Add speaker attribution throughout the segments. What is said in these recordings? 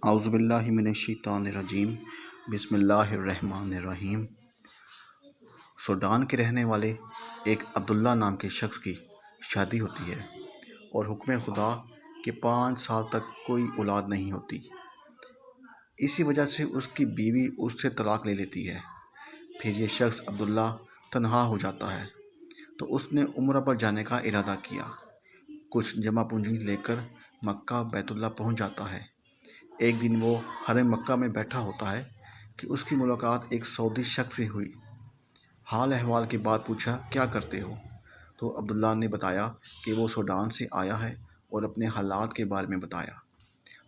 Speaker 1: اعوذ باللہ من الشیطان الرجیم بسم اللہ الرحمن الرحیم۔ سوڈان کے رہنے والے ایک عبداللہ نام کے شخص کی شادی ہوتی ہے اور حکم خدا کہ 5 سال تک کوئی اولاد نہیں ہوتی۔ اسی وجہ سے اس کی بیوی اس سے طلاق لے لیتی ہے۔ پھر یہ شخص عبداللہ تنہا ہو جاتا ہے تو اس نے عمرہ پر جانے کا ارادہ کیا۔ کچھ جمع پونجی لے کر مکہ بیت اللہ پہنچ جاتا ہے۔ ایک دن وہ حرم مکہ میں بیٹھا ہوتا ہے کہ اس کی ملاقات ایک سعودی شخص سے ہوئی۔ حال احوال کے بعد پوچھا کیا کرتے ہو؟ تو عبداللہ نے بتایا کہ وہ سوڈان سے آیا ہے اور اپنے حالات کے بارے میں بتایا۔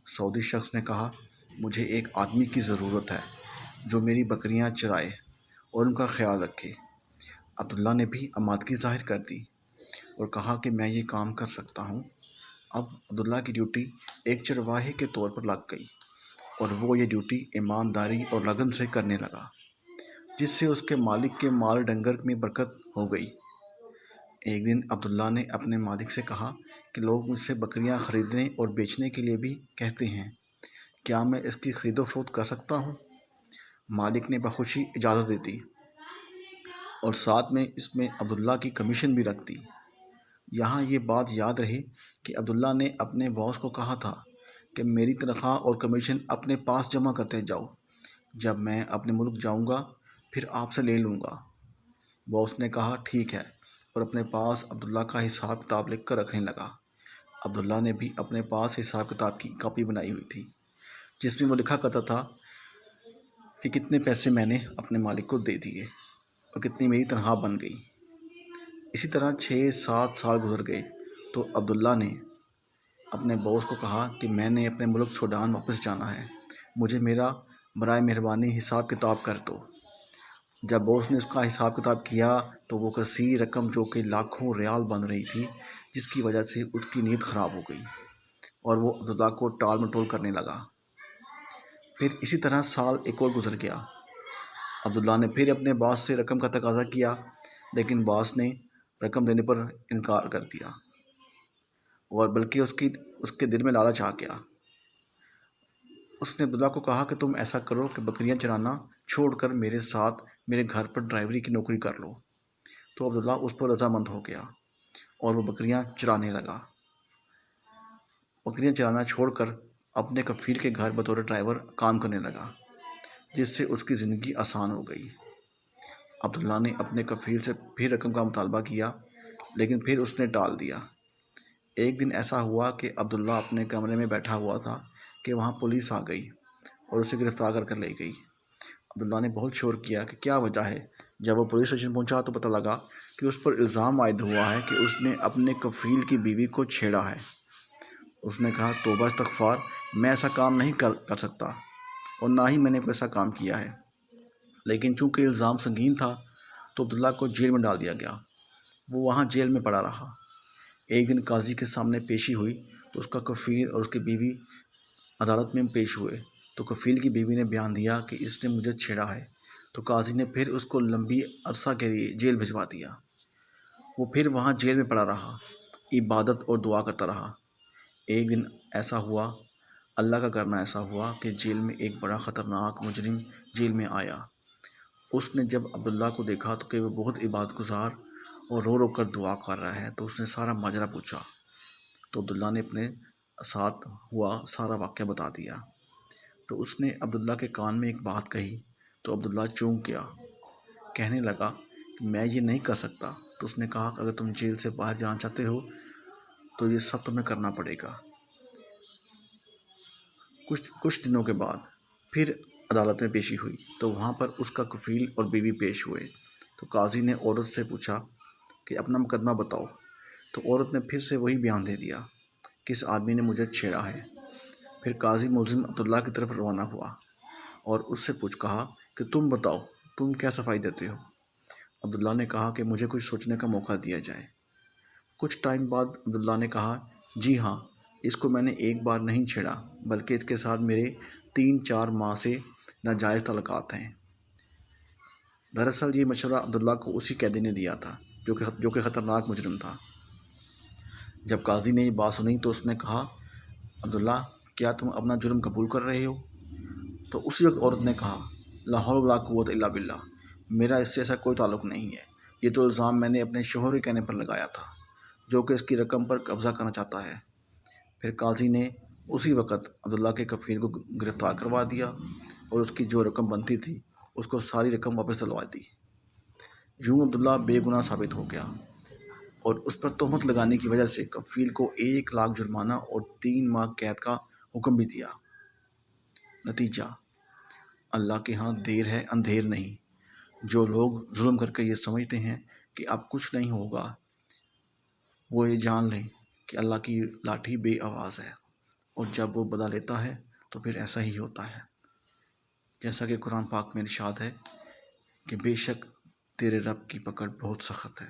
Speaker 1: سعودی شخص نے کہا مجھے ایک آدمی کی ضرورت ہے جو میری بکریاں چرائے اور ان کا خیال رکھے۔ عبداللہ نے بھی آمادگی ظاہر کر دی اور کہا کہ میں یہ کام کر سکتا ہوں۔ اب عبداللہ کی ڈیوٹی ایک چرواہے کے طور پر لگ گئی اور وہ یہ ڈیوٹی ایمانداری اور لگن سے کرنے لگا، جس سے اس کے مالک کے مال ڈنگر میں برکت ہو گئی۔ ایک دن عبداللہ نے اپنے مالک سے کہا کہ لوگ مجھ سے بکریاں خریدنے اور بیچنے کے لیے بھی کہتے ہیں، کیا میں اس کی خرید و فروخت کر سکتا ہوں؟ مالک نے بخوشی اجازت دے دی اور ساتھ میں اس میں عبداللہ کی کمیشن بھی رکھ دی۔ یہاں یہ بات یاد رہے کہ عبداللہ نے اپنے باس کو کہا تھا کہ میری تنخواہ اور کمیشن اپنے پاس جمع کرتے جاؤ، جب میں اپنے ملک جاؤں گا پھر آپ سے لے لوں گا۔ باس نے کہا ٹھیک ہے اور اپنے پاس عبداللہ کا حساب کتاب لکھ کر رکھنے لگا۔ عبداللہ نے بھی اپنے پاس حساب کتاب کی کاپی بنائی ہوئی تھی جس میں وہ لکھا کرتا تھا کہ کتنے پیسے میں نے اپنے مالک کو دے دیے اور کتنی میری تنخواہ بن گئی۔ اسی طرح 6-7 سال گزر گئے تو عبداللہ نے اپنے باس کو کہا کہ میں نے اپنے ملک سوڈان واپس جانا ہے، مجھے میرا برائے مہربانی حساب کتاب کر دو۔ جب باس نے اس کا حساب کتاب کیا تو وہ کثیر رقم جو کہ لاکھوں ریال بن رہی تھی، جس کی وجہ سے اس کی نیند خراب ہو گئی اور وہ عبداللہ کو ٹال مٹول کرنے لگا۔ پھر اسی طرح سال ایک اور گزر گیا۔ عبداللہ نے پھر اپنے باس سے رقم کا تقاضا کیا لیکن باس نے رقم دینے پر انکار کر دیا اور بلکہ اس کے دل میں لالچ آ گیا۔ اس نے عبداللہ کو کہا کہ تم ایسا کرو کہ بکریاں چرانا چھوڑ کر میرے ساتھ میرے گھر پر ڈرائیوری کی نوکری کر لو۔ تو عبداللہ اس پر رضامند ہو گیا اور وہ بکریاں چرانے لگا۔ بکریاں چرانا چھوڑ کر اپنے کفیل کے گھر بطور ڈرائیور کام کرنے لگا، جس سے اس کی زندگی آسان ہو گئی۔ عبداللہ نے اپنے کفیل سے پھر رقم کا مطالبہ کیا لیکن پھر اس نے ٹال دیا۔ ایک دن ایسا ہوا کہ عبداللہ اپنے کمرے میں بیٹھا ہوا تھا کہ وہاں پولیس آ گئی اور اسے گرفتار کر لے گئی۔ عبداللہ نے بہت شور کیا کہ کیا وجہ ہے۔ جب وہ پولیس اسٹیشن پہنچا تو پتہ لگا کہ اس پر الزام عائد ہوا ہے کہ اس نے اپنے کفیل کی بیوی کو چھیڑا ہے۔ اس نے کہا توبہ استغفار، میں ایسا کام نہیں کر سکتا اور نہ ہی میں نے کوئی ایسا کام کیا ہے۔ لیکن چونکہ الزام سنگین تھا تو عبداللہ کو جیل میں ڈال دیا گیا۔ وہ وہاں جیل میں پڑا رہا۔ ایک دن قاضی کے سامنے پیشی ہوئی تو اس کا کفیل اور اس کی بیوی عدالت میں پیش ہوئے تو کفیل کی بیوی نے بیان دیا کہ اس نے مجھے چھیڑا ہے، تو قاضی نے پھر اس کو لمبی عرصہ کے لیے جیل بھجوا دیا۔ وہ پھر وہاں جیل میں پڑا رہا، عبادت اور دعا کرتا رہا۔ ایک دن ایسا ہوا، اللہ کا کرنا ایسا ہوا کہ جیل میں ایک بڑا خطرناک مجرم جیل میں آیا۔ اس نے جب عبداللہ کو دیکھا تو کہ وہ بہت عبادت گزار اور رو رو کر دعا کر رہا ہے تو اس نے سارا ماجرا پوچھا تو عبداللہ نے اپنے ساتھ ہوا سارا واقعہ بتا دیا۔ تو اس نے عبداللہ کے کان میں ایک بات کہی تو عبداللہ چونک گیا، کہنے لگا کہ میں یہ نہیں کر سکتا۔ تو اس نے کہا کہ اگر تم جیل سے باہر جانا چاہتے ہو تو یہ سب تمہیں کرنا پڑے گا۔ کچھ دنوں کے بعد پھر عدالت میں پیشی ہوئی تو وہاں پر اس کا کفیل اور بیوی پیش ہوئے تو قاضی نے عورت سے پوچھا کہ اپنا مقدمہ بتاؤ، تو عورت نے پھر سے وہی بیان دے دیا کہ اس آدمی نے مجھے چھیڑا ہے۔ پھر قاضی ملزم عبداللہ کی طرف روانہ ہوا اور اس سے کہا کہ تم بتاؤ تم کیا صفائی دیتے ہو۔ عبداللہ نے کہا کہ مجھے کچھ سوچنے کا موقع دیا جائے۔ کچھ ٹائم بعد عبداللہ نے کہا جی ہاں، اس کو میں نے ایک بار نہیں چھیڑا بلکہ اس کے ساتھ میرے 3-4 ماہ سے ناجائز تعلقات ہیں۔ دراصل یہ مشورہ عبداللہ کو اسی قیدی نے دیا تھا جو کہ خطرناک مجرم تھا۔ جب قاضی نے یہ بات سنی تو اس نے کہا عبداللہ کیا تم اپنا جرم قبول کر رہے ہو؟ تو اسی وقت عورت نے کہا لا حول ولا قوت الا باللہ، میرا اس سے ایسا کوئی تعلق نہیں ہے، یہ تو الزام میں نے اپنے شوہر کے کہنے پر لگایا تھا جو کہ اس کی رقم پر قبضہ کرنا چاہتا ہے۔ پھر قاضی نے اسی وقت عبداللہ کے کفیل کو گرفتار کروا دیا اور اس کی جو رقم بنتی تھی اس کو ساری رقم واپس دلوا دی۔ یوں عبداللہ بے گناہ ثابت ہو گیا اور اس پر تہمت لگانے کی وجہ سے کفیل کو 1 لاکھ جرمانہ اور 3 ماہ قید کا حکم بھی دیا۔ نتیجہ، اللہ کے ہاں دیر ہے اندھیر نہیں۔ جو لوگ ظلم کر کے یہ سمجھتے ہیں کہ اب کچھ نہیں ہوگا، وہ یہ جان لیں کہ اللہ کی لاٹھی بے آواز ہے، اور جب وہ بدلہ لیتا ہے تو پھر ایسا ہی ہوتا ہے، جیسا کہ قرآن پاک میں ارشاد ہے کہ بے شک تیرے رب کی پکڑ بہت سخت ہے۔